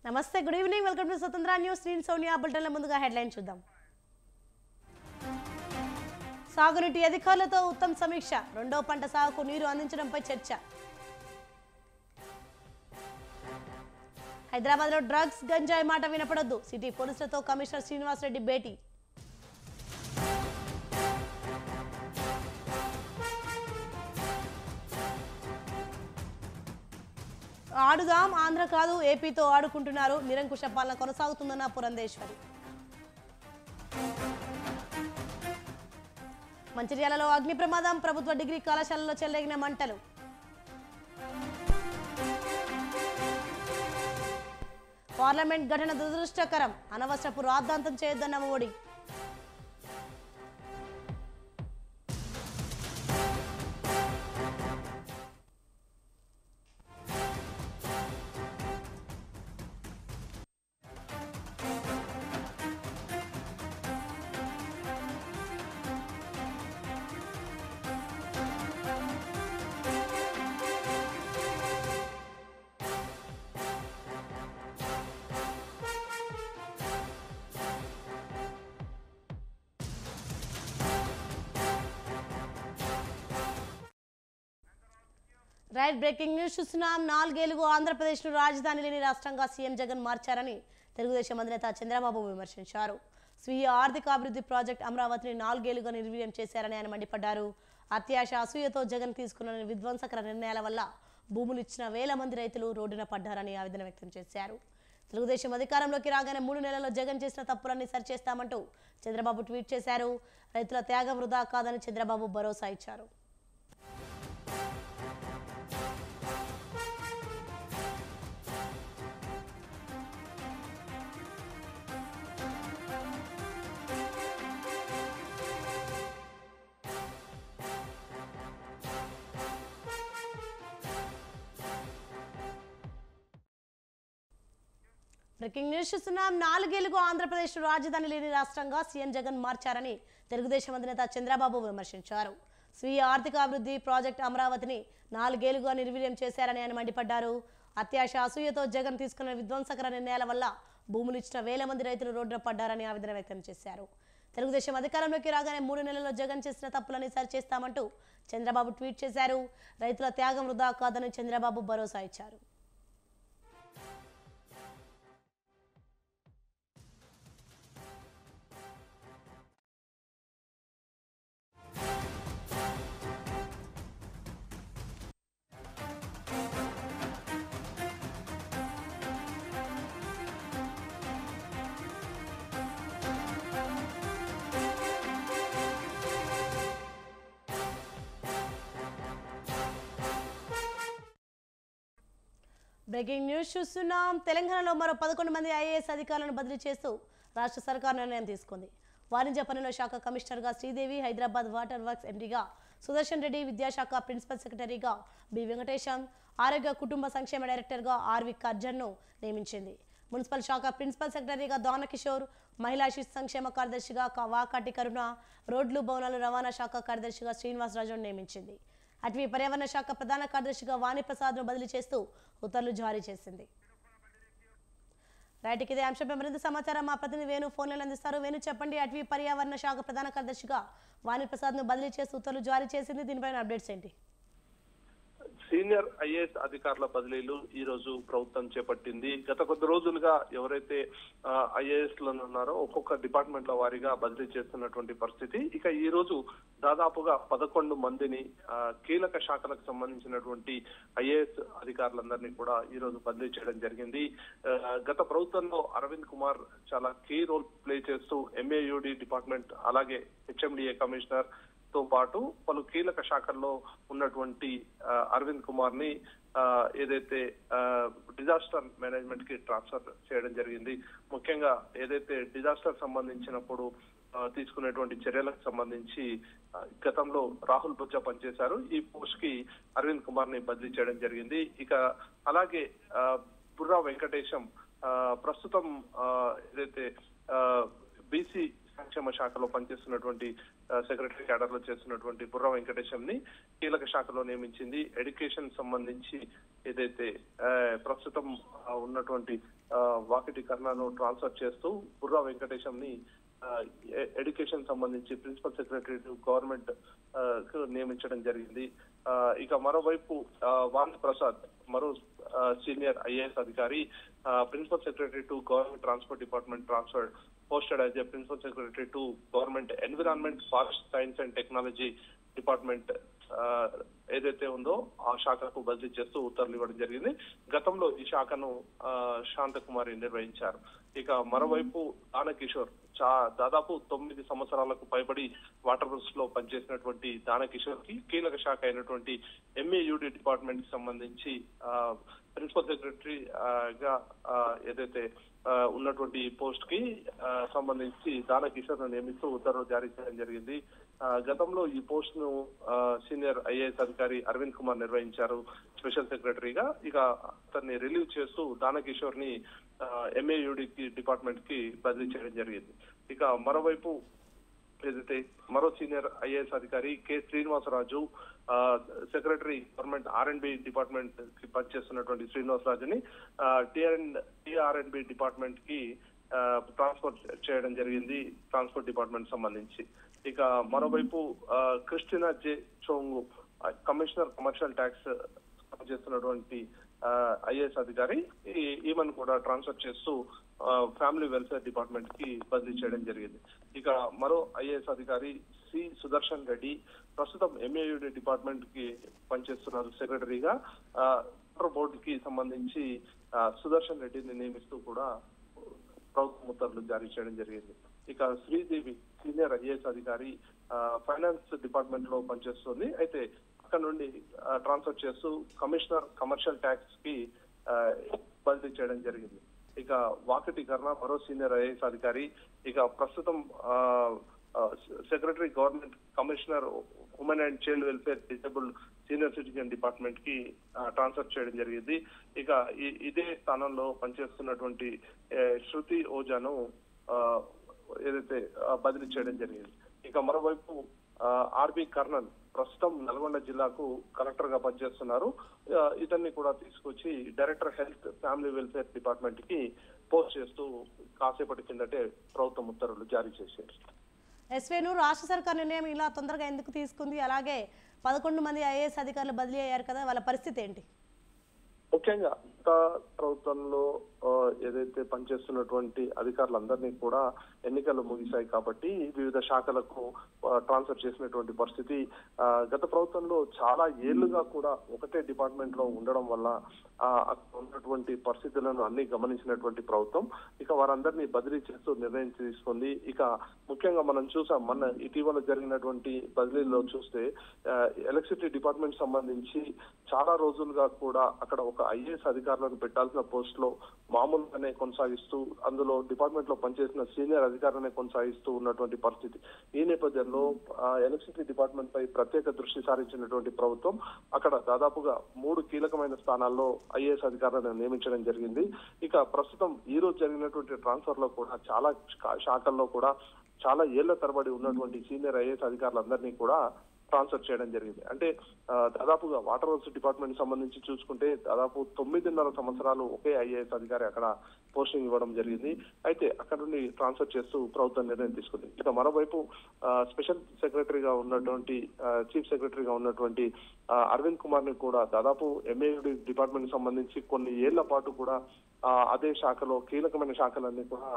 నమస్తే, good evening. Welcome to స్వతంత్ర news. నేను సోనియా. బులెటిన్ల ముందుగా హెడ్లైన్ చూద్దాం. సాగునీటి అధికారులతో ఉత్తమ్ సమీక్ష. రెండో పంట సాగుకు నీరు అందించడంపై చర్చ. హైదరాబాద్లో డ్రగ్స్, గంజాయి మాట వినపడొద్దు. సిటీ పోలీసులతో కమిషనర్ శ్రీనివాస్ రెడ్డి భేటీ. ఆడుదాం ఆంధ్ర కాదు, ఏపీతో ఆడుకుంటున్నారు. నిరంకుశ పాలన కొనసాగుతుందన్న పురంధేశ్వరి. మంచిర్యాలలో అగ్ని ప్రమాదం. ప్రభుత్వ డిగ్రీ కళాశాలలో చెలరేగిన మంటలు. పార్లమెంట్ ఘటన దురదృష్టకరం. అనవసరపు రాద్ధాంతం చేయొద్దన్న మోడీ. రైట్, బ్రేకింగ్ న్యూస్ చూస్తున్నాం. 4 ఏళ్లుగా ఆంధ్రప్రదేశ్ను రాజధాని లేని రాష్ట్రంగా సీఎం జగన్ మార్చారని తెలుగుదేశం అధినేత చంద్రబాబు విమర్శించారు. స్వీయ ఆర్థికాభివృద్ధి ప్రాజెక్ట్ అమరావతిని 4 ఏళ్లుగా నిర్వీర్యం చేశారని ఆయన మండిపడ్డారు. అత్యాశ, అసూయతో జగన్ తీసుకున్న విధ్వంసకర నిర్ణయాల వల్ల భూములు ఇచ్చిన వేల మంది రైతులు రోడ్డున పడ్డారని ఆవేదన వ్యక్తం చేశారు. తెలుగుదేశం అధికారంలోకి రాగానే 3 నెలల్లో జగన్ చేసిన తప్పులన్నీ సరిచేస్తామంటూ చంద్రబాబు ట్వీట్ చేశారు. రైతుల త్యాగం వృధా కాదని చంద్రబాబు భరోసా ఇచ్చారు. బ్రేకింగ్ న్యూస్ చూస్తున్నాం. 4 ఏళ్లుగా ఆంధ్రప్రదేశ్ రాజధాని లేని రాష్ట్రంగా సీఎం జగన్ మార్చారని తెలుగుదేశం అధినేత చంద్రబాబు విమర్శించారు. స్వీయ ఆర్థికాభివృద్ధి ప్రాజెక్ట్ అమరావతిని 4 ఏళ్లుగా నిర్వీర్యం చేశారని ఆయన మండిపడ్డారు. అత్యాశ, అసూయతో జగన్ తీసుకున్న విధ్వంసకర నిర్ణయాల వల్ల భూములు ఇచ్చిన వేల మంది రైతులు రోడ్డున పడ్డారని ఆవేదన వ్యక్తం చేశారు. తెలుగుదేశం అధికారంలోకి రాగానే 3 నెలల్లో జగన్ చేసిన తప్పులని సరిచేస్తామంటూ చంద్రబాబు ట్వీట్ చేశారు. రైతుల త్యాగం వృధా కాదని చంద్రబాబు భరోసా ఇచ్చారు. బ్రేకింగ్ న్యూస్ చూస్తున్నాం. తెలంగాణలో మరో 11 మంది ఐఏఎస్ అధికారులను బదిలీ చేస్తూ రాష్ట్ర సర్కార్ నిర్ణయం తీసుకుంది. వాణిజ్య పన్నుల శాఖ కమిషనర్గా శ్రీదేవి, హైదరాబాద్ వాటర్ వర్క్స్ ఎండీగా సుదర్శన్ రెడ్డి, విద్యాశాఖ ప్రిన్సిపల్ సెక్రటరీగా బి వెంకటేశం, ఆరోగ్య కుటుంబ సంక్షేమ డైరెక్టర్గా ఆర్వి కర్జన్ను నియమించింది. మున్సిపల్ శాఖ ప్రిన్సిపల్ సెక్రటరీగా దానకిషోర్, మహిళా శిశు సంక్షేమ కార్యదర్శిగా వాకాటి కరుణ, రోడ్లు భవనాలు రవాణా శాఖ కార్యదర్శిగా శ్రీనివాస్ రాజును నియమించింది. అటవీ పర్యావరణ శాఖ ప్రధాన కార్యదర్శిగా వాణిప్రసాద్ను బదిలీ చేస్తూ ఉత్తర్వులు జారీ చేసింది. రైట్, ఇదే అంశంపై మరింత సమాచారం మా ప్రతినిధి వేణు ఫోన్లను అందిస్తారు. వేణు, చెప్పండి, అటవీ పర్యావరణ శాఖ ప్రధాన కార్యదర్శిగా వాణిప్రసాద్ను బదిలీ చేస్తూ ఉత్తర్వులు జారీ చేసింది. దీనిపైన అప్డేట్స్ ఏంటి? సీనియర్ ఐఏఎస్ అధికారుల బదిలీలు ఈ రోజు ప్రభుత్వం చేపట్టింది. గత కొద్ది రోజులుగా ఎవరైతే ఐఏఎస్ లను ఉన్నారో ఒక్కొక్క డిపార్ట్మెంట్ల వారీగా బదిలీ చేస్తున్నటువంటి పరిస్థితి. ఇక ఈ రోజు దాదాపుగా 11 మందిని కీలక శాఖలకు సంబంధించినటువంటి ఐఏఎస్ అధికారులందరినీ కూడా ఈ రోజు బదిలీ చేయడం జరిగింది. గత ప్రభుత్వంలో అరవింద్ కుమార్ చాలా కీ రోల్ ప్లే చేస్తూ ఎంఏయుడి డిపార్ట్మెంట్, అలాగే హెచ్ఎండిఏ కమిషనర్ తో పాటు పలు కీలక శాఖల్లో ఉన్నటువంటి అరవింద్ కుమార్ ని ఏదైతే డిజాస్టర్ మేనేజ్మెంట్ కి ట్రాన్స్ఫర్ చేయడం జరిగింది. ముఖ్యంగా ఏదైతే డిజాస్టర్ సంబంధించినప్పుడు తీసుకునేటువంటి చర్యలకు సంబంధించి గతంలో రాహుల్ బొజ్జా పనిచేశారు. ఈ పోస్ట్ కి అరవింద్ కుమార్ ని బదిలీ చేయడం జరిగింది. ఇక అలాగే బుర్రా వెంకటేశం ప్రస్తుతం ఏదైతే బీసీ సంక్షేమ శాఖలో పనిచేస్తున్నటువంటి సెక్రటరీ క్యాడర్ లో చేస్తున్నటువంటి బుర్రా వెంకటేశంని కీలక శాఖలో నియమించింది. ఎడ్యుకేషన్ సంబంధించి ఏదైతే ప్రస్తుతం ఉన్నటువంటి వాకిటి కర్ణను ట్రాన్స్ఫర్ చేస్తూ బుర్రా వెంకటేశంని ఎడ్యుకేషన్ సంబంధించి ప్రిన్సిపల్ సెక్రటరీ గవర్నమెంట్ నియమించడం జరిగింది. ఇక మరోవైపు వాణి ప్రసాద్ మరో సీనియర్ ఐఏఎస్ అధికారి principal secretary to government transport department transfer posted as a principal secretary to government environment forest science and technology department ఏదైతే ఉందో ఆ శాఖకు బదిలీ చేస్తూ ఉత్తర్వులు ఇవ్వడం జరిగింది. గతంలో ఈ శాఖను శాంతకుమారి నిర్వహించారు. ఇక మరోవైపు దానకిషోర్ దాదాపు 9 సంవత్సరాలకు పైబడి వాటర్ వర్క్స్ లో పనిచేసినటువంటి దానకిషోర్ కి కీలక శాఖ అయినటువంటి ఎంఏయుడి డిపార్ట్మెంట్ కి సంబంధించి ప్రిన్సిపల్ సెక్రటరీ గా ఏదైతే ఉన్నటువంటి పోస్ట్ కి సంబంధించి దానకిషోర్ ను నియమిస్తూ ఉత్తర్వులు జారీ చేయడం జరిగింది. గతంలో ఈ పోస్ట్ ను సీనియర్ ఐఏఎస్ అధికారి అరవింద్ కుమార్ నిర్వహించారు స్పెషల్ సెక్రటరీగా. ఇక అతన్ని రిలీవ్ చేస్తూ దానకిషోర్ ని ఎంఏయుడి డిపార్ట్మెంట్ కి బదిలీ చేయడం జరిగింది. ఇక మరోవైపు ఏదైతే మరో సీనియర్ ఐఏఎస్ అధికారి K Srinivasaraju secretary government R&B department కి పనిచేస్తున్నటువంటి శ్రీనివాసరాజుని TR&B డిపార్ట్మెంట్ కి ట్రాన్స్ఫర్ చేయడం జరిగింది ట్రాన్స్పోర్ట్ డిపార్ట్మెంట్ సంబంధించి. ఇక మరోవైపు క్రిస్టినా జే చోంగు కమిషనర్ కమర్షియల్ ట్యాక్స్ పనిచేస్తున్నటువంటి ఐఏఎస్ అధికారి ఈమెను కూడా ట్రాన్స్ఫర్ చేస్తూ ఫ్యామిలీ వెల్ఫేర్ డిపార్ట్మెంట్ కి బదిలీ చేయడం జరిగింది. ఇక మరో ఐఏఎస్ అధికారి సి సుదర్శన్ రెడ్డి ప్రస్తుతం ఎంఏయుడి డిపార్ట్మెంట్ కి పనిచేస్తున్నారు సెక్రటరీగా. వాటర్ బోర్డు కి సంబంధించి సుదర్శన్ రెడ్డిని నియమిస్తూ కూడా ప్రభుత్వ ఉత్తర్వులు జారీ చేయడం జరిగింది. ఇక శ్రీదేవి సీనియర్ ఐఏఎస్ అధికారి ఫైనాన్స్ డిపార్ట్మెంట్ లో పనిచేస్తుంది. అయితే అక్కడ నుండి ట్రాన్స్ఫర్ చేస్తూ కమిషనర్ కమర్షియల్ ట్యాక్స్ కి బదిలీ చేయడం జరిగింది. ఇక వాకటి కర్ణ మరో సీనియర్ ఐఏఎస్ అధికారి ఇక ప్రస్తుతం secretary government commissioner women and child welfare disable senior citizen department కి ట్రాన్స్ఫర్ చేయడం జరిగింది. ఇక ఇదే స్థానంలో పనిచేస్తున్నటువంటి శృతి ఓజాను ఏదైతే బదిలీ చేయడం జరిగింది. ఇక మరోవైపు ఆర్బి కర్ణన్ ప్రస్తుతం నల్గొండ జిల్లాకు కలెక్టర్ గా పనిచేస్తున్నారు. ఇతన్ని కూడా తీసుకొచ్చి director health family welfare department కి పోస్ట్ చేస్తూ కాసేపటి కిందటే ప్రభుత్వం ఉత్తర్వులు జారీ చేశారు. ఎస్వేను రాష్ట్ర సర్కార్ నిర్ణయం ఇలా తొందరగా ఎందుకు తీసుకుంది? అలాగే 11 మంది ఐఏఎస్ అధికారులు బదిలీ అయ్యారు కదా, వాళ్ళ పరిస్థితి ఏంటి? ముఖ్యంగా ప్రభుత్వంలో ఏదైతే పనిచేస్తున్నటువంటి అధికారులందరినీ కూడా ఎన్నికలు ముగిశాయి కాబట్టి వివిధ శాఖలకు ట్రాన్స్ఫర్ చేసినటువంటి పరిస్థితి. గత ప్రభుత్వంలో చాలా ఏళ్లుగా కూడా ఒకటే డిపార్ట్మెంట్ లో ఉండడం వల్ల ఉన్నటువంటి పరిస్థితులను అన్ని గమనించినటువంటి ప్రభుత్వం ఇక వారందరినీ బదిలీ చేస్తూ నిర్ణయం తీసుకుంది. ఇక ముఖ్యంగా మనం చూసాం మొన్న ఇటీవల జరిగినటువంటి బదిలీలో చూస్తే ఎలక్ట్రిసిటీ డిపార్ట్మెంట్ సంబంధించి చాలా రోజులుగా కూడా అక్కడ ఒక ఐఏఎస్ అధికారులను పెట్టాల్సిన పోస్ట్ లో మామూలుగానే కొనసాగిస్తూ అందులో డిపార్ట్మెంట్ లో పనిచేసిన సీనియర్ అధికారులనే కొనసాగిస్తూ ఉన్నటువంటి పరిస్థితి. ఈ నేపథ్యంలో ఎలక్ట్రిసిటీ డిపార్ట్మెంట్ పై ప్రత్యేక దృష్టి సారించినటువంటి ప్రభుత్వం అక్కడ దాదాపుగా 3 కీలకమైన స్థానాల్లో ఐఏఎస్ అధికారులను నియమించడం జరిగింది. ఇక ప్రస్తుతం ఈ రోజు జరిగినటువంటి ట్రాన్స్ఫర్ లో కూడా చాలా శాఖల్లో కూడా చాలా ఏళ్ల తరబడి ఉన్నటువంటి సీనియర్ ఐఏఎస్ అధికారులందరినీ కూడా ట్రాన్స్ఫర్ చేయడం జరిగింది. అంటే దాదాపుగా వాటర్ వర్క్స్ డిపార్ట్మెంట్ సంబంధించి చూసుకుంటే దాదాపు 9.5 సంవత్సరాలు ఒకే ఐఏఎస్ అధికారి అక్కడ పోస్టింగ్ ఇవ్వడం జరిగింది. అయితే అక్కడ నుండి ట్రాన్స్ఫర్ చేస్తూ ప్రభుత్వం నిర్ణయం తీసుకుంది. ఇక మరోవైపు స్పెషల్ సెక్రటరీగా ఉన్నటువంటి చీఫ్ సెక్రటరీగా ఉన్నటువంటి అరవింద్ కుమార్ ని కూడా దాదాపు ఎంఏయుడి డిపార్ట్మెంట్ సంబంధించి కొన్ని ఏళ్ల పాటు కూడా అదే శాఖలో కీలకమైన శాఖలన్నీ కూడా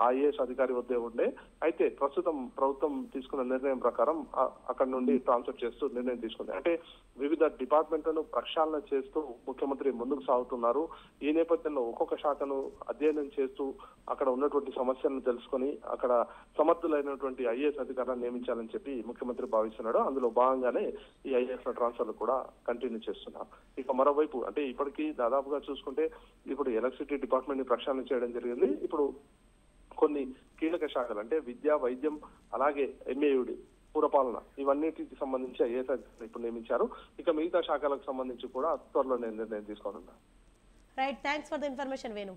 ఐఏఎస్ అధికారి వద్దే ఉండే. అయితే ప్రస్తుతం ప్రభుత్వం తీసుకున్న నిర్ణయం ప్రకారం అక్కడ నుండి ట్రాన్స్ఫర్ చేస్తూ నిర్ణయం తీసుకుంది. అంటే వివిధ డిపార్ట్మెంట్లను ప్రక్షాళన చేస్తూ ముఖ్యమంత్రి ముందుకు సాగుతున్నారు. ఈ నేపథ్యంలో ఒక్కొక్క శాఖను అధ్యయనం చేస్తూ అక్కడ ఉన్నటువంటి సమస్యలను తెలుసుకొని అక్కడ సమర్థులైనటువంటి ఐఏఎస్ అధికారులను నియమించాలని చెప్పి ముఖ్యమంత్రి భావిస్తున్నాడు. అందులో భాగంగానే ఈ ఐఏఎస్ ట్రాన్స్ఫర్లు కూడా కంటిన్యూ చేస్తున్నారు. ఇక మరోవైపు అంటే ఇప్పటికీ దాదాపుగా చూసుకుంటే ఇప్పుడు ఎలక్ట్రిసిటీ డిపార్ట్మెంట్ ని ప్రక్షాళన చేయడం జరిగింది. ఇప్పుడు కొన్ని కీలక శాఖలు అంటే విద్య, వైద్యం, అలాగే ఎంఏయుడి, పురపాలన ఇవన్నిటికి సంబంధించి ఐఏఎస్ అధికారులు ఇప్పుడు నియమించారు. ఇక మిగతా శాఖలకు సంబంధించి కూడా త్వరలో నిర్ణయం తీసుకోనున్నారు. Right, thanks for the information Venu.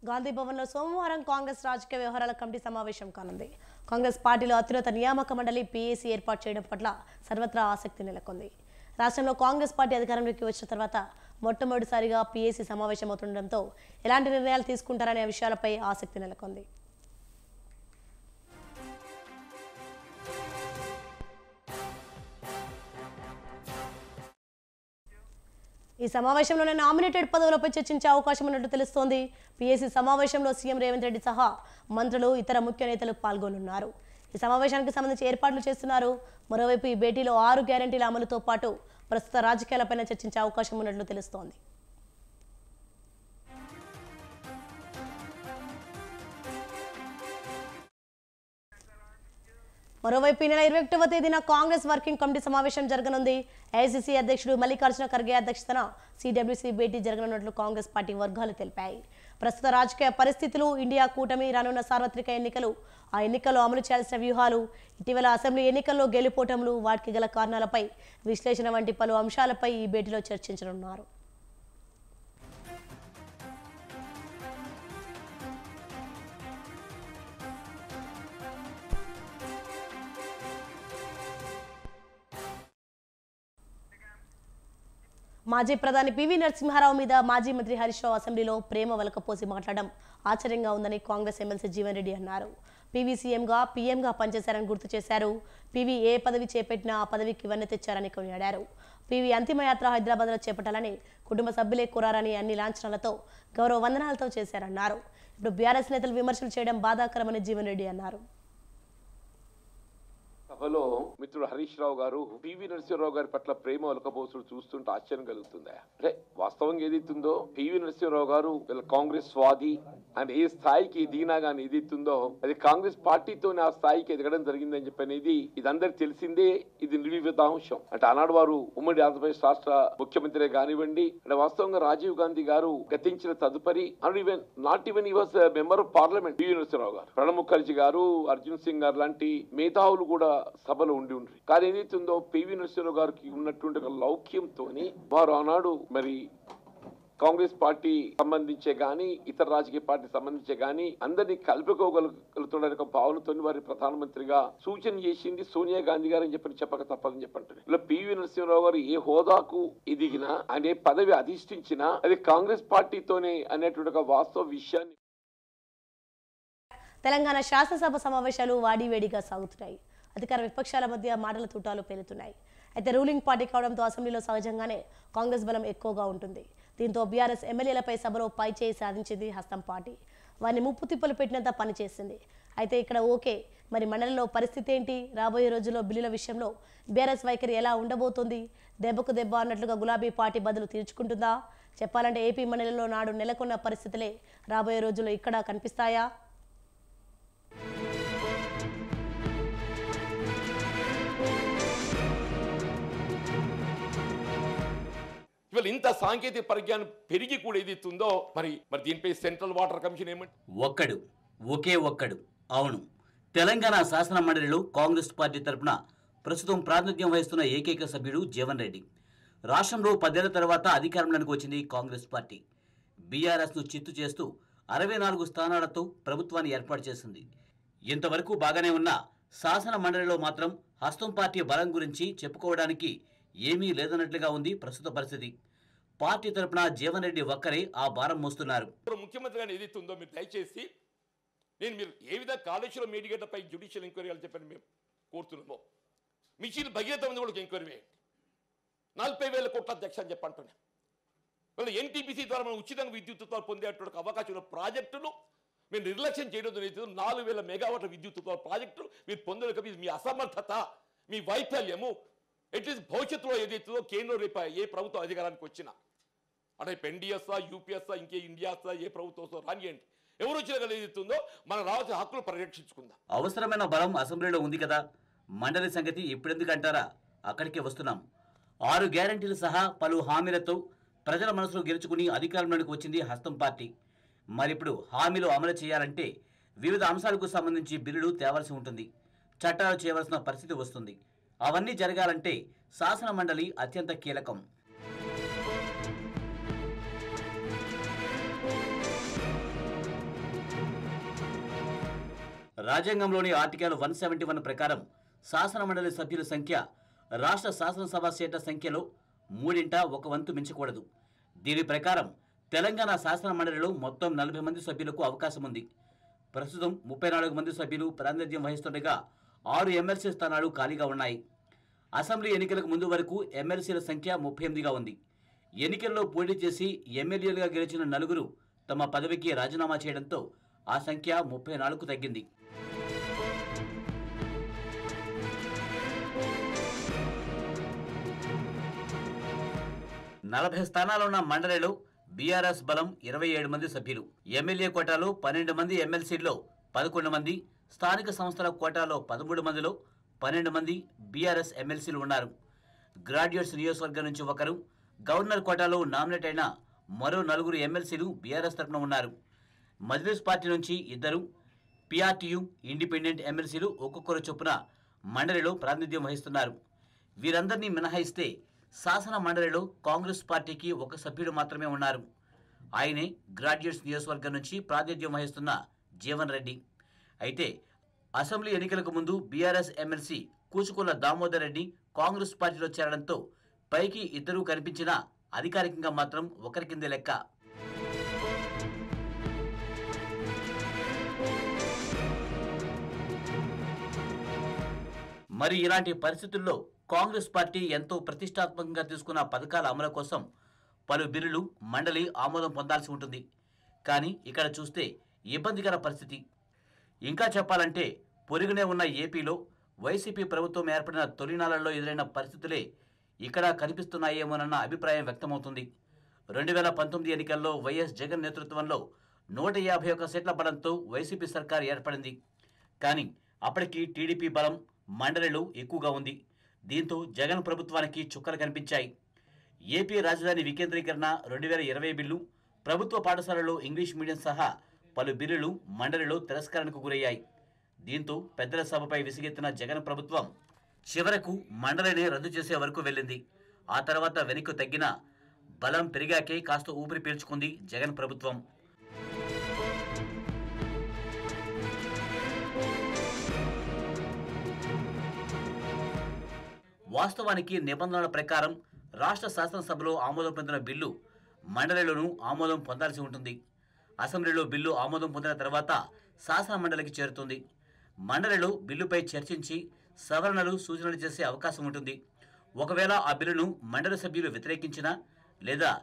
Gandhi భవన్లో సోమవారం కాంగ్రెస్ రాజకీయ వ్యవహారాల కమిటీ సమావేశం కానుంది. కాంగ్రెస్ పార్టీలో అత్యున్నత నియామక మండలి పీఏసీ ఏర్పాటు చేయడం పట్ల సర్వత్రా ఆసక్తి నెలకొంది. రాష్ట్రంలో కాంగ్రెస్ పార్టీ అధికారంలోకి వచ్చిన తర్వాత మొట్టమొదటిసారిగా పీఏసీ సమావేశం అవుతుండటంతో ఎలాంటి నిర్ణయాలు తీసుకుంటారనే విషయాలపై ఆసక్తి నెలకొంది. ఈ సమావేశంలోనే నామినేటెడ్ పదవులపై చర్చించే అవకాశం ఉన్నట్టు తెలుస్తోంది. పీఏసీ సమావేశంలో సీఎం రేవంత్ రెడ్డి సహా మంత్రులు, ఇతర ముఖ్య నేతలు పాల్గొనున్నారు. ఈ సమావేశానికి సంబంధించి ఏర్పాట్లు చేస్తున్నారు. మరోవైపు ఈ భేటీలో 6 గ్యారెంటీల అమలుతో పాటు ప్రస్తుత రాజకీయాలపైన చర్చించే అవకాశం ఉన్నట్లు తెలుస్తోంది. మరోవైపు ఈ నెల 21వ తేదీన కాంగ్రెస్ వర్కింగ్ కమిటీ సమావేశం జరగనుంది. ఏఐసీసీ అధ్యక్షుడు మల్లికార్జున ఖర్గే అధ్యక్షతన సిడబ్ల్యూసీ భేటీ జరగనున్నట్లు కాంగ్రెస్ పార్టీ వర్గాలు తెలిపాయి. ప్రస్తుత రాజకీయ పరిస్థితులు, ఇండియా కూటమి, రానున్న సార్వత్రిక ఎన్నికలు, ఆ ఎన్నికల్లో అమలు చేయాల్సిన వ్యూహాలు, ఇటీవల అసెంబ్లీ ఎన్నికల్లో గెలుపోటములు, వాటికి గల కారణాలపై విశ్లేషణ వంటి పలు అంశాలపై ఈ భేటీలో చర్చించనున్నారు. మాజీ ప్రధాని పివి నరసింహారావు మీద మాజీ మంత్రి హరీష్ రావు అసెంబ్లీలో ప్రేమ వలకపోసి మాట్లాడడం ఆశ్చర్యంగా ఉందని కాంగ్రెస్ ఎమ్మెల్సీ జీవన్ రెడ్డి అన్నారు. పివి సీఎంగా, పీఎంగా పనిచేశారని గుర్తు చేశారు. పివి ఏ పదవి చేపట్టినా ఆ పదవికి వన్నె తెచ్చారని కొనియాడారు. పివి అంతిమయాత్ర హైదరాబాద్లో చేపట్టాలని కుటుంబ సభ్యులే కోరారని అన్ని లాంఛనాలతో గౌరవ వందనాలతో చేశారన్నారు. ఇప్పుడు బీఆర్ఎస్ నేతలు విమర్శలు చేయడం బాధాకరమని జీవన్ రెడ్డి అన్నారు. సభలో మిత్రుడు హరీష్ రావు గారు పివి నరసింహారావు గారి పట్ల ప్రేమ ఒలకపోసుడు చూస్తుంటే ఆశ్చర్యం కలుగుతుందా? అంటే వాస్తవంగా ఏదైతుందో పివి నరసింహారావు గారు కాంగ్రెస్ స్వాది ఆయన ఏ స్థాయికి ఎదిగినా గానీ ఏదైతుందో అది కాంగ్రెస్ పార్టీతోనే ఆ స్థాయికి ఎదగడం జరిగిందని చెప్పనేది ఇది అందరికి తెలిసిందే. ఇది నిర్వివాదాంశం. అంటే ఆనాడు వారు ఉమ్మడి ఆంధ్రప్రదేశ్ రాష్ట్ర ముఖ్యమంత్రి కానివ్వండి, అంటే వాస్తవంగా రాజీవ్ గాంధీ గారు గతించిన తదుపరి not even he was member of parliament P V Narasimharao గారు, ప్రణబ్ ముఖర్జీ గారు, అర్జున్ సింగ్ గారు లాంటి మేధావులు కూడా సభలో ఉండి కానీ ఏదైతుందో పివి నరసింహారావు గారికి ఉన్నటువంటి ఒక లౌక్యంతో వారు ఆనాడు మరి కాంగ్రెస్ పార్టీ సంబంధించే గాని ఇతర రాజకీయ పార్టీ సంబంధించే గాని అందరినీ కలుపుకోగలుగుతున్న ఒక భావనతో వారి ప్రధానమంత్రిగా సూచన చేసింది సోనియా గాంధీ గారు అని చెప్పక తప్పదని చెప్పంటారు. ఇలా పివి నరసింహారావు గారు ఏ హోదాకు ఎదిగినా ఆయన ఏ పదవి అధిష్ఠించినా అది కాంగ్రెస్ పార్టీతోనే అనేటువంటి ఒక వాస్తవ విషయాన్ని. తెలంగాణ శాసనసభ సమావేశాలు వాడివేడిగా సాగుతున్నాయి. అధికార విపక్షాల మధ్య మాటల తూటాలు పేలుతున్నాయి. అయితే రూలింగ్ పార్టీ కావడంతో అసెంబ్లీలో సహజంగానే కాంగ్రెస్ బలం ఎక్కువగా ఉంటుంది. దీంతో బీఆర్ఎస్ ఎమ్మెల్యేలపై సభలో పైచేయి సాధించింది హస్తం పార్టీ. వారిని ముప్పు తిప్పలు పెట్టినంత పనిచేసింది. అయితే ఇక్కడ ఓకే, మరి మండలిలో పరిస్థితి ఏంటి? రాబోయే రోజుల్లో బిల్లుల విషయంలో బీఆర్ఎస్ వైఖరి ఎలా ఉండబోతోంది? దెబ్బకు దెబ్బ అన్నట్లుగా గులాబీ పార్టీ బదులు తీర్చుకుంటుందా? చెప్పాలంటే ఏపీ మండలిలో నాడు నెలకొన్న పరిస్థితులే రాబోయే రోజుల్లో ఇక్కడ కనిపిస్తాయా? ఇవాళ ఇంత సాంకేతిక పరిజ్ఞానం పెరిగి కూడా ఏదైతుందో మరి దీనిపై సెంట్రల్ వాటర్ కమిషన్ ఏమంటే ఒకే ఒక్కడు అవును, తెలంగాణ శాసన మండలిలో కాంగ్రెస్ పార్టీ తరఫున ప్రస్తుతం ప్రాతినిధ్యం వహిస్తున్న ఏకైక సభ్యుడు జీవన్ రెడ్డి. రాష్ట్రంలో 10 ఏళ్ల తర్వాత అధికారంలోకి వచ్చింది కాంగ్రెస్ పార్టీ. బీఆర్ఎస్ను చిత్తు చేస్తూ 64 స్థానాలతో ప్రభుత్వాన్ని ఏర్పాటు చేసింది. ఇంతవరకు బాగానే ఉన్న శాసన మండలిలో మాత్రం హస్తం పార్టీ బలం గురించి చెప్పుకోవడానికి ఏమీ లేదన్నట్లుగా ఉంది ప్రస్తుత పరిస్థితి. పార్టీ తరపున జీవన్ రెడ్డి ఒక్కరే ఆ భారం మోస్తున్నారు. ముఖ్యమంత్రి గారు ఏదైతుందో మీరు దయచేసి మీరు ఏ విధంగా కాళేశ్వరం మేడిగడ్డపై జ్యుడిషియల్ ఎంక్వైరీ అని చెప్పని మేము కోరుతున్నామో మిషన్ భగీరథ మీద కూడా ఎంక్వైరీ వేయండి. 40,000 కోట్ల అధ్యక్ష అని చెప్పంటున్నా. వాళ్ళు ఎన్టీపీసీ ద్వారా మనం ఉచితంగా విద్యుత్ పొందేటువంటి అవకాశం ప్రాజెక్టులు మీరు నిర్లక్ష్యం చేయడం 4,000 మెగావాట్ల విద్యుత్ ప్రాజెక్టులు మీరు పొందలేక మీ అసమర్థత, మీ వైఫల్యము అట్లీస్ట్ భవిష్యత్తులో ఏదైతుందో కేంద్రం రేపు ఏ ప్రభుత్వం అధికారానికి వచ్చినా అంటే ఎన్డీఎస్ఆ, యూపీఎస్ఆ, ఇంకే ఇండియాస్ఆ ఏ ప్రభుత్వం రానియండి, ఎవరు వచ్చినా కదా ఏదైతుందో మనం రావాల్సిన హక్కులు పరిరక్షించుకుందాం. అవసరమైన బలం అసెంబ్లీలో ఉంది కదా, మండలి సంగతి ఎప్పుడెందుకు అంటారా? అక్కడికే వస్తున్నాం. 6 గ్యారెంటీలు సహా పలు హామీలతో ప్రజల మనసులో గెలుచుకుని అధికారంలోకి వచ్చింది హస్తం పార్టీ. మరిప్పుడు హామీలు అమలు చేయాలంటే వివిధ అంశాలకు సంబంధించి బిల్లులు తేవాల్సి ఉంటుంది, చట్టాలు చేయవలసిన పరిస్థితి వస్తుంది. అవన్నీ జరగాలంటే శాసన మండలి అత్యంత కీలకం. రాజ్యాంగంలోని ఆర్టికల్ 171 ప్రకారం శాసనమండలి సభ్యుల సంఖ్య రాష్ట్ర శాసనసభ సీట్ల సంఖ్యలో 1/3 మించకూడదు. దీని ప్రకారం తెలంగాణ శాసనమండలిలో మొత్తం 40 మంది సభ్యులకు అవకాశం ఉంది. ప్రస్తుతం 34 మంది సభ్యులు ప్రాతినిధ్యం వహిస్తుండగా 6 ఎమ్మెల్సీ స్థానాలు ఖాళీగా ఉన్నాయి. అసెంబ్లీ ఎన్నికలకు ముందు వరకు ఎమ్మెల్సీల సంఖ్య 38గా ఉంది. ఎన్నికల్లో పోటీ చేసి ఎమ్మెల్యేలుగా గెలిచిన 4 తమ పదవికి రాజీనామా చేయడంతో ఆ సంఖ్య 34కు తగ్గింది. నలభై స్థానాలున్న మండలిలో బీఆర్ఎస్ బలం 27 మంది సభ్యులు. ఎమ్మెల్యే కోటాలో 12 మంది, ఎమ్మెల్సీల్లో 11 మంది, స్థానిక సంస్థల కోటాలో 13 మందిలో 12 మంది బీఆర్ఎస్ ఎమ్మెల్సీలు ఉన్నారు. గ్రాడ్యుయేట్స్ నియోజకవర్గం నుంచి ఒకరు, గవర్నర్ కోటాలో నామినేట్ అయిన మరో 4 ఎమ్మెల్సీలు బీఆర్ఎస్ తరఫున ఉన్నారు. మజ్లిస్ పార్టీ నుంచి 2, పీఆర్టీయూ, ఇండిపెండెంట్ ఎమ్మెల్సీలు ఒక్కొక్కరు చొప్పున మండలిలో ప్రాతినిధ్యం వహిస్తున్నారు. వీరందరినీ మినహాయిస్తే శాసన మండలిలో కాంగ్రెస్ పార్టీకి 1 సభ్యుడు మాత్రమే ఉన్నారు. ఆయనే గ్రాడ్యుయేట్స్ నియోజకవర్గం నుంచి ప్రాతినిధ్యం వహిస్తున్న జీవన్ రెడ్డి. అయితే అసెంబ్లీ ఎన్నికలకు ముందు బీఆర్ఎస్ ఎమ్మెల్సీ కూచుకుల దామోదర్ రెడ్డి కాంగ్రెస్ పార్టీలో చేరడంతో పైకి 2 కనిపించినా అధికారికంగా మాత్రం ఒకరి కిందే లెక్క. మరి ఇలాంటి పరిస్థితుల్లో కాంగ్రెస్ పార్టీ ఎంతో ప్రతిష్టాత్మకంగా తీసుకున్న పథకాల అమలు కోసం పలు బిల్లులు మండలి ఆమోదం పొందాల్సి ఉంటుంది. కానీ ఇక్కడ చూస్తే ఇబ్బందికర పరిస్థితి. ఇంకా చెప్పాలంటే పొరుగునే ఉన్న ఏపీలో వైసీపీ ప్రభుత్వం ఏర్పడిన తొలినాళ్లలో ఎదురైన పరిస్థితులే ఇక్కడ కనిపిస్తున్నాయేమోనన్న అభిప్రాయం వ్యక్తమవుతుంది. 2019 ఎన్నికల్లో వైఎస్ జగన్ నేతృత్వంలో 151 సీట్ల బలంతో వైసీపీ సర్కార్ ఏర్పడింది. కానీ అప్పటికి టీడీపీ బలం మండలిలో ఎక్కువగా ఉంది. దీంతో జగన్ ప్రభుత్వానికి చుక్కలు కనిపించాయి. ఏపీ రాజధాని వికేంద్రీకరణ 2020 బిల్లు, ప్రభుత్వ పాఠశాలలో ఇంగ్లీష్ మీడియం సహా పలు బిల్లులు మండలిలో తిరస్కరణకు గురయ్యాయి. దీంతో పెద్దల సభపై విసిగెత్తిన జగన్ ప్రభుత్వం చివరకు మండలిని రద్దు చేసే వరకు వెళ్ళింది. ఆ తర్వాత వెనక్కు తగ్గిన బలం పెరిగాకే కాస్త ఊపిరి పీల్చుకుంది జగన్ ప్రభుత్వం. వాస్తవానికి నిబంధనల ప్రకారం రాష్ట్ర శాసనసభలో ఆమోదం పొందిన బిల్లు మండలిలోనూ ఆమోదం పొందాల్సి ఉంటుంది. అసెంబ్లీలో బిల్లు ఆమోదం పొందిన తర్వాత శాసన మండలికి చేరుతుంది. మండలిలో బిల్లుపై చర్చించి సవరణలు, సూచనలు చేసే అవకాశం ఉంటుంది. ఒకవేళ ఆ బిల్లును మండలి సభ్యులు వ్యతిరేకించినా లేదా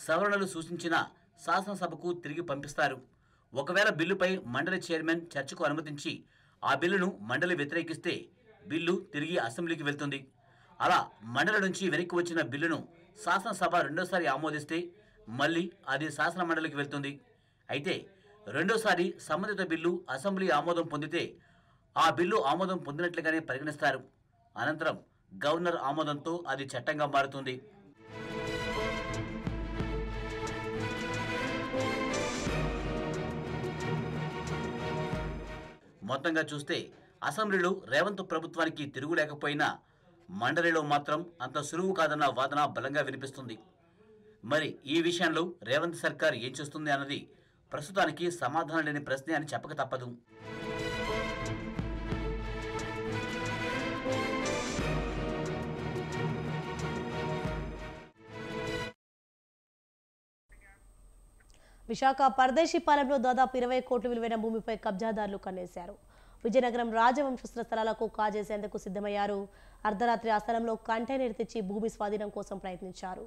సవరణలు సూచించినా శాసనసభకు తిరిగి పంపిస్తారు. ఒకవేళ బిల్లుపై మండలి చైర్మన్ చర్చకు అనుమతించి ఆ బిల్లును మండలి వ్యతిరేకిస్తే బిల్లు తిరిగి అసెంబ్లీకి వెళ్తుంది. అలా మండలి నుంచి వెనక్కి వచ్చిన బిల్లును శాసనసభ రెండోసారి ఆమోదిస్తే మళ్ళీ అది శాసన మండలికి వెళ్తుంది. అయితే రెండోసారి సంబంధిత బిల్లు అసెంబ్లీ ఆమోదం పొందితే ఆ బిల్లు ఆమోదం పొందినట్లుగానే పరిగణిస్తారు. అనంతరం గవర్నర్ ఆమోదంతో అది చట్టంగా మారుతుంది. మొత్తంగా చూస్తే అసెంబ్లీలో రేవంత్ ప్రభుత్వానికి తిరుగులేకపోయినా మండలిలో మాత్రం అంత సులువు కాదన్న వాదన బలంగా వినిపిస్తుంది. మరి ఈ విషయంలో రేవంత్ సర్కార్ ఏం చేస్తుంది అన్నది ప్రస్తుతానికి సమాధానం లేని ప్రశ్నే అని చెప్పక తప్పదు. విశాఖ పరదేశీపాలెంలో దాదాపు 20 కోట్ల విలువైన భూమిపై కబ్జాదారులు కన్నేశారు. విజయనగరం రాజవంశస్థుల స్థలాలకు కాజేసేందుకు సిద్ధమయ్యారు. అర్ధరాత్రి ఆ స్థలంలో కంటైనర్ తెచ్చి భూమి స్వాధీనం కోసం ప్రయత్నించారు.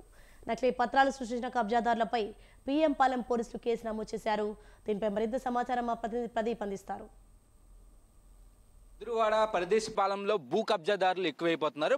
నకిలీ పత్రాలు సృష్టించిన కబ్జాదారులపై పీఎం పాలెం పోలీసులు కేసు నమోదు చేశారు. దీనిపై మరింత సమాచారం మా ప్రతినిధి ప్రదీప్ అందిస్తారు. మధురవాడ పరదేశీపాలెంలో భూ కబ్జాదారులు ఎక్కువైపోతున్నారు.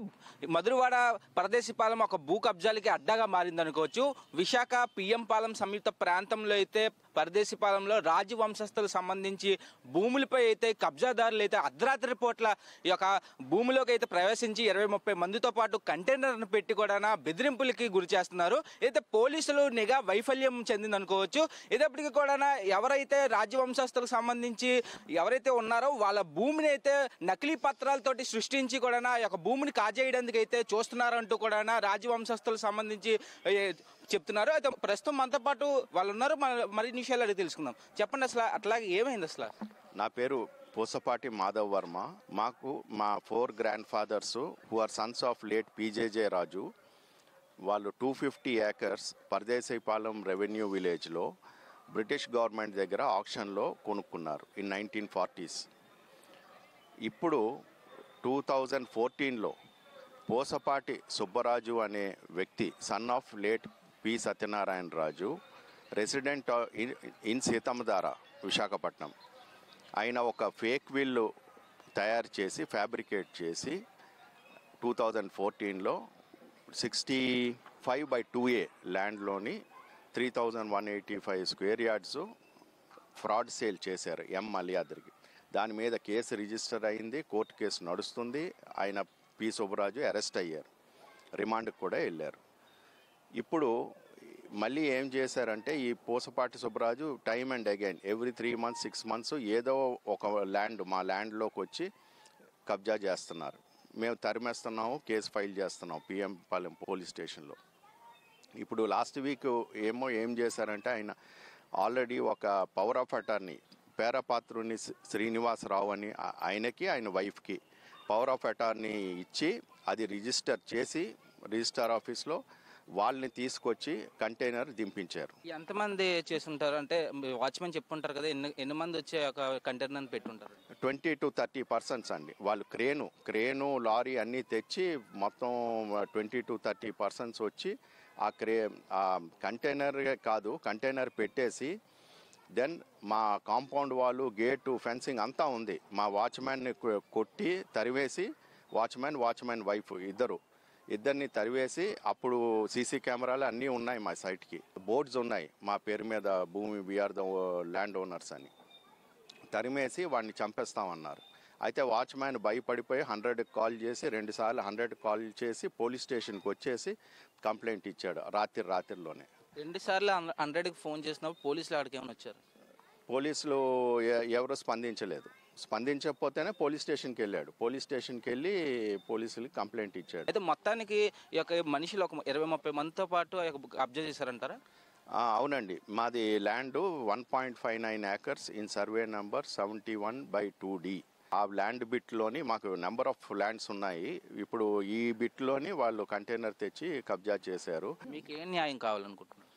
మధురవాడ పరదేశీపాలెం ఒక భూ కబ్జాలకి అడ్డాగా మారిందనుకోవచ్చు. విశాఖ పిఎం పాలెం సమీప ప్రాంతంలో అయితే పరదేశీపాలెంలో రాజవంశస్థులకు సంబంధించి భూములపై అయితే కబ్జాదారులు అయితే అర్ధరాత్రి పూట్ల ఈ యొక్క భూమిలోకి అయితే ప్రవేశించి 20-30 మందితో పాటు కంటైనర్ను పెట్టి కూడా బెదిరింపులకి గురి చేస్తున్నారు. అయితే పోలీసులు నిఘా వైఫల్యం చెందిందనుకోవచ్చు. ఇదప్పటికీ కూడా ఎవరైతే రాజవంశస్థులకు సంబంధించి ఎవరైతే ఉన్నారో వాళ్ళ భూమిని అయితే నకిలీ పత్రాలతోటి సృష్టించి కూడా ఈ యొక్క భూమిని కాజేయడానికి అయితే చూస్తున్నారంటూ కూడా రాజవంశస్థులకు సంబంధించి చెప్తున్నారు. అయితే ప్రస్తుతం మనతో పాటు వాళ్ళు ఉన్నారు. మరిన్ని విషయాలు అడిగి తెలుసుకుందాం. చెప్పండి, అసలు అట్లాగే ఏమైంది? అసలు నా పేరు పూసపాటి మాధవ్ వర్మ. మాకు మా 4 grandfathers who are sons of late P J J Raju, వాళ్ళు 250 acres పరదేశీపాలెం రెవెన్యూ విలేజ్లో బ్రిటిష్ గవర్నమెంట్ దగ్గర ఆక్షన్లో కొనుక్కున్నారు ఇన్ 1940s. ఇప్పుడు 2014లో పూసపాటి సుబ్బరాజు అనే వ్యక్తి, son of late P Satyanarayana Raju, resident in Seethammadhara Visakhapatnam, ఆయన ఒక ఫేక్ విల్లు తయారు చేసి ఫ్యాబ్రికేట్ చేసి 2014లో 65/2A ల్యాండ్లోని 3185 square yards fraud sale చేశారు ఎం మల్యాద్రికి. దాని మీద కేసు రిజిస్టర్ అయింది, కోర్టు కేసు నడుస్తుంది. ఆయన పి సుబ్బరాజు అరెస్ట్ అయ్యారు, రిమాండ్కి కూడా వెళ్ళారు. ఇప్పుడు మళ్ళీ ఏం చేశారంటే ఈ Pusapati Subbaraju time and again every 3 months 6 months ఏదో ఒక ల్యాండ్ మా ల్యాండ్లోకి వచ్చి కబ్జా చేస్తున్నారు. మేము తరిమేస్తున్నాము, కేసు ఫైల్ చేస్తున్నాం పిఎం పాలెం పోలీస్ స్టేషన్లో. ఇప్పుడు లాస్ట్ వీక్ ఏం చేశారంటే ఆయన ఆల్రెడీ ఒక పవర్ ఆఫ్ అటార్నీ పేరపాత్రుని శ్రీనివాసరావు అని ఆయనకి ఆయన వైఫ్కి పవర్ ఆఫ్ అటార్నీ ఇచ్చి అది రిజిస్టర్ చేసి రిజిస్టర్ ఆఫీస్లో వాళ్ళని తీసుకొచ్చి కంటైనర్ దింపించారు. ఎంతమంది చేస్తుంటారు అంటే వాచ్మెన్ చెప్పుంటారు కదా, ఎన్ని మంది వచ్చే ఒక కంటైనర్ పెట్టుంటారు? 20 to 30% అండి. వాళ్ళు క్రేను లారీ అన్నీ తెచ్చి మొత్తం 20 to 30% వచ్చి ఆ కంటైనర్ కాదు, కంటైనర్ పెట్టేసి దెన్ మా కాంపౌండ్ వాళ్ళు, గేటు, ఫెన్సింగ్ అంతా ఉంది. మా వాచ్మ్యాన్ని కొట్టి తరివేసి, వాచ్మ్యాన్ వైఫ్ ఇద్దరిని తరివేసి, అప్పుడు సీసీ కెమెరాలు అన్నీ ఉన్నాయి మా సైట్కి, బోర్డ్స్ ఉన్నాయి మా పేరు మీద భూమి వీఆర్ ద ల్యాండ్ ఓనర్స్ అని. తరిమేసి వాడిని చంపేస్తామన్నారు. అయితే వాచ్మ్యాన్ భయపడిపోయి 100కి కాల్ చేసి 2 సార్లు 100 కాల్ చేసి పోలీస్ స్టేషన్కి వచ్చేసి కంప్లైంట్ ఇచ్చాడు రాత్రిలోనే. 2 సార్లు 100కి ఫోన్ చేసినప్పుడు పోలీసులు ఆడికి ఏమైనా వచ్చారు? పోలీసులు ఎవరు స్పందించలేదు. స్పందించకపోతేనే పోలీస్ స్టేషన్కి వెళ్ళాడు. పోలీస్ స్టేషన్కి వెళ్ళి పోలీసులకి కంప్లైంట్ ఇచ్చాడు. అయితే మొత్తానికి ఈ యొక్క మనుషులు ఒక 20-30 మందితో పాటు అబ్జర్వ్ చేశారంటారా? అవునండి, మాది land 1.59 acres in survey number 71/2D. ఆ ల్యాండ్ బిట్లోని మాకు నెంబర్ ఆఫ్ ల్యాండ్స్ ఉన్నాయి. ఇప్పుడు ఈ బిట్లోని వాళ్ళు కంటైనర్ తెచ్చి కబ్జా చేశారు. మీకు ఏం న్యాయం కావాలనుకుంటున్నారు?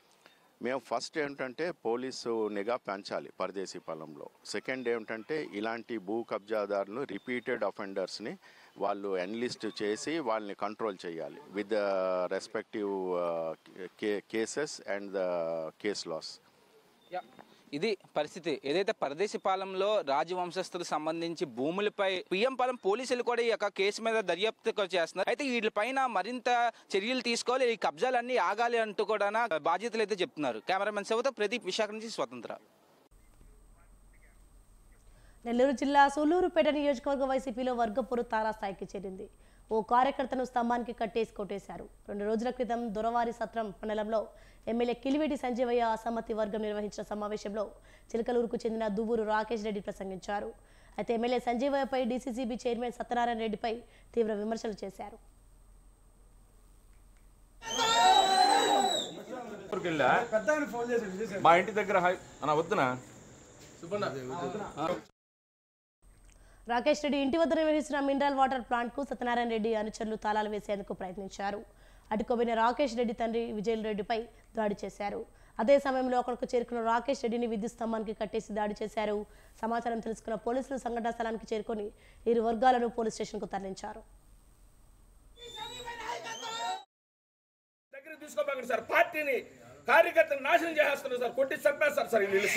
మేము ఫస్ట్ ఏమిటంటే పోలీసు నిఘా పెంచాలి పరదేశీపాలెంలో. సెకండ్ ఏమిటంటే ఇలాంటి భూ కబ్జాదారులు రిపీటెడ్ అఫెండర్స్ని వాళ్ళు ఎన్లిస్ట్ చేసి వాళ్ళని కంట్రోల్ చేయాలి with the respective cases and the case laws. ఇది పరిస్థితి. ఏదైతే పరదేశీపాలెంలో రాజవంశస్థులకు సంబంధించి భూములపై పిఎం పాలెం పోలీసులు కూడా ఈ యొక్క కేసు మీద దర్యాప్తు చేస్తున్నారు. అయితే వీటిపైన మరింత చర్యలు తీసుకోవాలి, ఈ కబ్జాలన్నీ ఆగాలి అంటూ కూడా బాధ్యతలు అయితే చెప్తున్నారు. కెమెరామెన్ శివతో ప్రదీప్, విశాఖ నుంచి స్వతంత్ర. నెల్లూరు జిల్లా సూలూరుపేట నియోజకవర్గ వైసీపీలో వర్గపోరు తారాస్థాయికి చేరింది. ఓ కార్యకర్తను స్తంభానికి కట్టేసి కొట్టేశారు. 2 రోజుల క్రితం దొరవారి సత్రం మండలంలో ఎమ్మెల్యే కిలివేటి సంజీవయ్య అసమ్మతి వర్గం నిర్వహించిన సమావేశంలో చిలకలూరుకు చెందిన దువ్వూరు రాకేష్ రెడ్డి ప్రసంగించారు. అయితే ఎమ్మెల్యే సంజీవయ్యపై డీసీసీబీ చైర్మన్ సత్యనారాయణ రెడ్డిపై తీవ్ర విమర్శలు చేశారు. మా ఇంటి దగ్గర రాకేష్ రెడ్డి ఇంటి వద్ద నిర్వహిస్తున్న మినరల్ వాటర్ ప్లాంట్కు సత్యనారాయణ రెడ్డి అనుచరులు తాళాలు వేసేందుకు ప్రయత్నించారు. అడ్డుకోబోయిన రాకేష్ రెడ్డి తండ్రి విజయ్ రెడ్డిపై దాడి చేశారు. అదే సమయంలో అక్కడికి చేరుకున్న రాకేష్ రెడ్డిని విద్యుత్ స్తంభానికి కట్టేసి దాడి చేశారు. సమాచారం తెలుసుకున్న పోలీసులు సంఘటనా స్థలానికి చేరుకొని ఇరు వర్గాలను పోలీస్ స్టేషన్కు తరలించారు. కార్యకర్తలు నాశనం చేస్తున్నారు సార్, కొట్టి చంపేస్తారు సార్. వీళ్ళు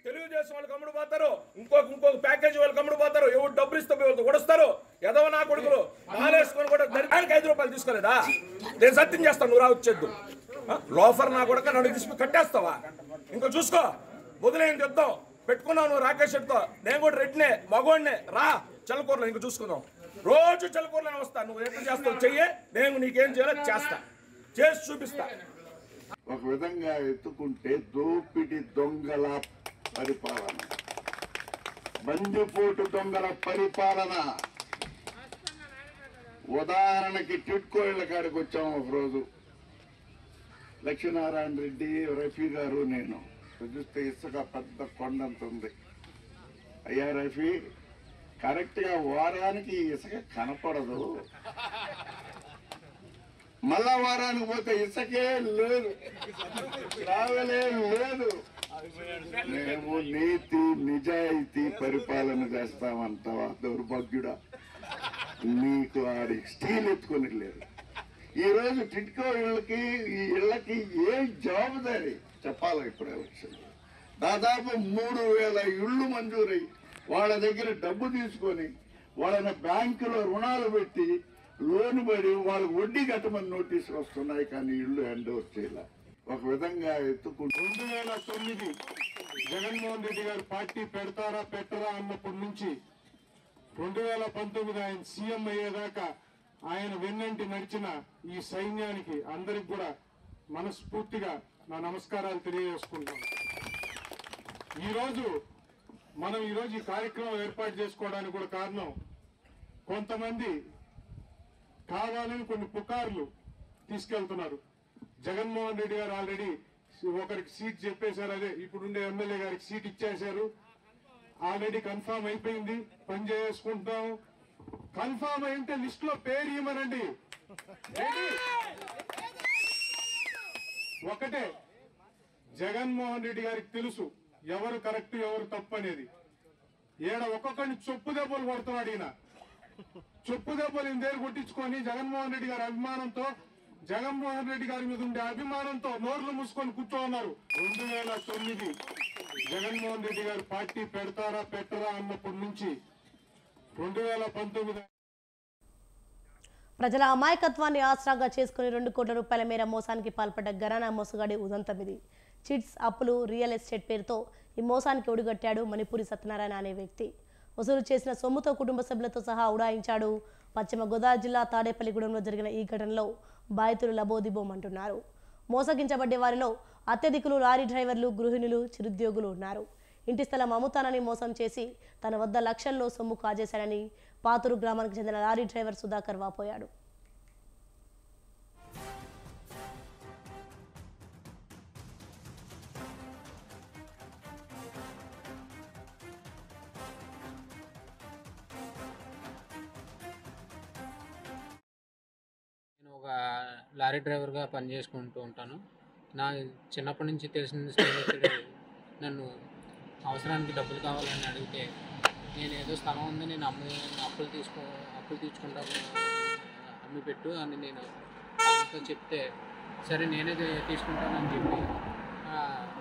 తెలుగుదేశం వాళ్ళకి అమ్ముడు పోతారు, ఇంకొక ప్యాకేజీ వాళ్ళకి అమ్ముడు పోతారు. ఎవరు డబ్బులు ఇస్తే వాళ్ళతో కొడుస్తారు. ఎదవ నా కొడుకులు మాలేసుకొని కూడా దానికి 5 రూపాయలు తీసుకోలేదా? నేను సత్యం చేస్తాను, నువ్వు రావచ్చేద్దు. లోఫర్ నా కొడుక నన్ను తీసుకుని కట్టేస్తావా? ఇంకో చూసుకో, వదిలేని చెప్తాం. పెట్టుకున్నావు నువ్వు రాకేష్ రెడ్డితో, నేను కూడా రెడ్డినే మగోడినే. రా చల్లకూరలో ఇంక చూసుకుందాం. రోజు చల్లకూరలోనే వస్తా. నువ్వు ఎట్లా చేస్తావు చెయ్యి, నేను నీకేం చేయాలో చేస్తా, చేసి చూపిస్తా. ఒక విధంగా ఎత్తుకుంటే దోపిడి దొంగల పరిపాలన, బందిపోటు దొంగల పరిపాలన. ఉదాహరణకి టిట్కో ఇళ్ళ కాడికి వచ్చాము ఒకరోజు. లక్ష్మీనారాయణ రెడ్డి, రఫీ గారు, నేను చూస్తే ఇసుక పెద్ద కొండంత ఉంది. అయ్యా రఫీ, కరెక్ట్గా వారానికి ఇసుక కనపడదు, మళ్ళా వారానికి పోతే ఇసుకే లేదు, ట్రావెలే లేదు. మేము నీతి నిజాయితీ పరిపాలన చేస్తామంటావా దౌర్భాగ్యుడా? నీకు ఆడి స్టీల్ ఎత్తుకొని లేదు. ఈరోజు టిట్కో ఇళ్ళకి ఈ ఇళ్ళకి ఏ జవాబుదారీ చెప్పాలి? ఇప్పుడు ఎలక్షన్ దాదాపు 3,000 ఇళ్ళు మంజూరై వాళ్ళ దగ్గర డబ్బు తీసుకొని వాళ్ళని బ్యాంకులో రుణాలు పెట్టి లోన్ పడి వాళ్ళకి వడ్డీ కట్టమని నోటీసులు వస్తున్నాయి, కానీ ఇళ్ళు హ్యాండ్ ఓవర్ చేయాల. ఒక విధంగా ఎత్తుకుంటూ 2009 జగన్మోహన్ రెడ్డి గారు పార్టీ పెడతారా పెట్టరా అన్నప్పటి నుంచి 2019 ఆయన సీఎం అయ్యేదాకా ఆయన వెన్నంటి నడిచిన ఈ సైన్యానికి అందరికి కూడా మనస్ఫూర్తిగా నా నమస్కారాలు తెలియజేసుకుంటాం. ఈరోజు ఈ కార్యక్రమం ఏర్పాటు చేసుకోవడానికి కూడా కారణం, కొంతమంది కావాలని కొన్ని పుకార్లు తీసుకెళ్తున్నారు. జగన్మోహన్ రెడ్డి గారు ఆల్రెడీ ఒకరికి సీట్ చెప్పేశారు, అదే ఇప్పుడుండే ఎమ్మెల్యే గారికి సీట్ ఇచ్చేశారు, ఆల్రెడీ కన్ఫామ్ అయిపోయింది, పని చేసుకుంటాం. కన్ఫామ్ అయితే లిస్ట్ లో పేరు ఇవ్వమనండి. ఒకటే, జగన్మోహన్ రెడ్డి గారికి తెలుసు ఎవరు కరెక్ట్ ఎవరు తప్పు అనేది. ఏడ ఒక్కొక్కరిని చొప్పు దెబ్బలు కొడుతున్నాడు ఈయన. చొప్పు దెబ్బలు ఈయన దగ్గర కొట్టించుకొని జగన్మోహన్ రెడ్డి గారి అభిమానంతో, జగన్మోహన్ రెడ్డి గారి మీద ఉండే అభిమానంతో నోర్లు మూసుకొని కూర్చోన్నారు. 2009 జగన్మోహన్ రెడ్డి గారు పార్టీ పెడతారా పెట్టరా అన్నప్పటి నుంచి 2019 ప్రజల అమాయకత్వాన్ని ఆసరాగా చేసుకుని 2 కోట్ల రూపాయల మేర మోసానికి పాల్పడ్డ ఘరానా మోసగాడి ఉదంతం ఇది. చిట్స్, అప్పులు, రియల్ ఎస్టేట్ పేరుతో ఈ మోసానికి ఒడిగట్టాడు మణిపూరి సత్యనారాయణ అనే వ్యక్తి. వసూలు చేసిన సొమ్ముతో కుటుంబ సభ్యులతో సహా ఉడాయించాడు. పశ్చిమ గోదావరి జిల్లా తాడేపల్లిగూడెంలో జరిగిన ఈ ఘటనలో బాధితులు లబోదిబోమంటున్నారు. మోసగించబడ్డే వారిలో అత్యధికులు లారీ డ్రైవర్లు, గృహిణులు, చిరుద్యోగులు ఉన్నారు. ఇంటి స్థలం అమ్ముతానని మోసం చేసి తన వద్ద లక్షల్లో సొమ్ము కాజేశాడని పాతూరు గ్రామానికి చెందిన లారీ డ్రైవర్ సుధాకర్ వాపోయాడు. నేను ఒక లారీ డ్రైవర్గా పనిచేసుకుంటూ ఉంటాను. నా చిన్నప్పటి నుంచి తెలిసిన స్నేహితుడు నన్ను అవసరానికి డబ్బులు కావాలని అడిగితే, నేను ఏదో స్థలం ఉంది, నేను అప్పులు తీసుకుంటాను, అమ్మి పెట్టు అని నేను అతనితో చెప్తే, సరే నేనే తీసుకుంటానని చెప్పి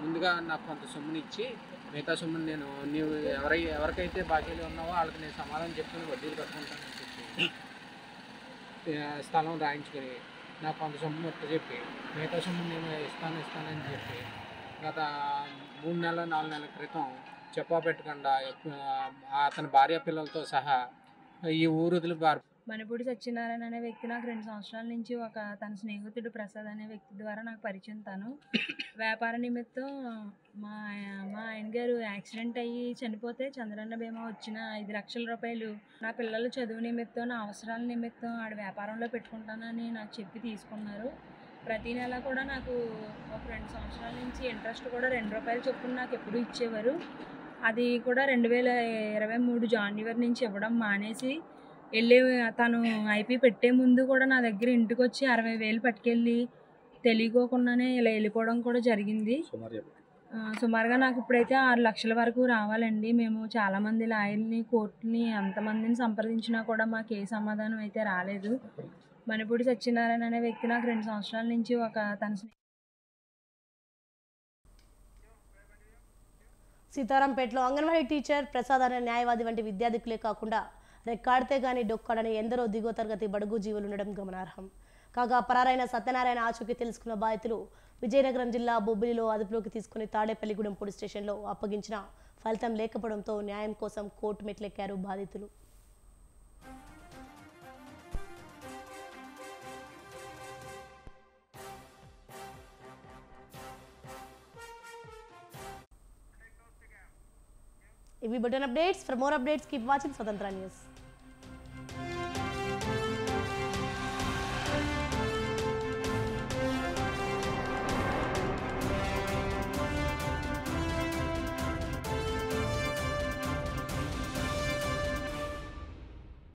ముందుగా నాకు కొంత సొమ్ముని ఇచ్చి, మిగతా సొమ్ముని నీవు ఎవరికైతే బాకీలు ఉన్నావో వాళ్ళకి నేను సమాధానం చెప్తుని వడ్డీలు కట్టుకుంటానని చెప్పి స్థలం రాయించుకొని నాకు కొంత సొమ్ము మొత్తం చెప్పి, మిగతా సొమ్ము నేను ఇస్తానని చెప్పి గత 3 నెలల 4 నెలల క్రితం చెప్పా పెట్టకుండా అతని భార్య పిల్లలతో సహా ఈ ఊరు వదిలి మణిపూడి సత్యనారాయణ అనే వ్యక్తి నాకు 2 సంవత్సరాల నుంచి తన స్నేహితుడు ప్రసాద్ అనే వ్యక్తి ద్వారా నాకు పరిచయం. తను వ్యాపార నిమిత్తం మా ఆయన గారు యాక్సిడెంట్ అయ్యి చనిపోతే చంద్రన్న బీమా వచ్చిన 5 లక్షల రూపాయలు నా పిల్లల చదువు నిమిత్తం, నా అవసరాల నిమిత్తం ఆడ వ్యాపారంలో పెట్టుకుంటానని నాకు చెప్పి తీసుకున్నారు. ప్రతి నెల కూడా నాకు ఒక 2 సంవత్సరాల నుంచి ఇంట్రెస్ట్ కూడా 2 రూపాయలు చొప్పున నాకు ఎప్పుడు ఇచ్చేవారు. అది కూడా 2023 జనవరి నుంచి ఇవ్వడం మానేసి తను ఐపీ పెట్టే ముందు కూడా నా దగ్గర ఇంటికి వచ్చి 60,000 పట్టుకెళ్ళి తెలియకోకుండానే ఇలా వెళ్ళిపోవడం కూడా జరిగింది. సుమారుగా నాకు ఇప్పుడైతే 6 లక్షల వరకు రావాలండి. మేము చాలామంది లాయర్ని, కోర్టుని, అంతమందిని సంప్రదించినా కూడా మాకు ఏ సమాధానం అయితే రాలేదు. మణిపూడి సత్యనారాయణ అనే వ్యక్తి నాకు 2 సంవత్సరాల నుంచి సీతారాంపేటలో అంగన్వాడీ టీచర్, ప్రసాద్ అనే న్యాయవాది వంటి విద్యార్థికులే కాకుండా రెక్కాడితే గాని డొక్కాడని ఎందరో దిగువ తరగతి బడుగు జీవులు ఉండడం గమనార్హం. కాగా పరారైన సత్యనారాయణ ఆచూకీ తెలుసుకున్న బాధితులు విజయనగరం జిల్లా బొబ్బిలిలో అదుపులోకి తీసుకుని తాడేపల్లిగూడెం పోలీస్ స్టేషన్లో అప్పగించిన ఫలితం లేకపోవడంతో న్యాయం కోసం కోర్టు మెట్లెక్కారు బాధితులు. ఇవి bulletin updates. For more updates keep watching స్వతంత్ర న్యూస్.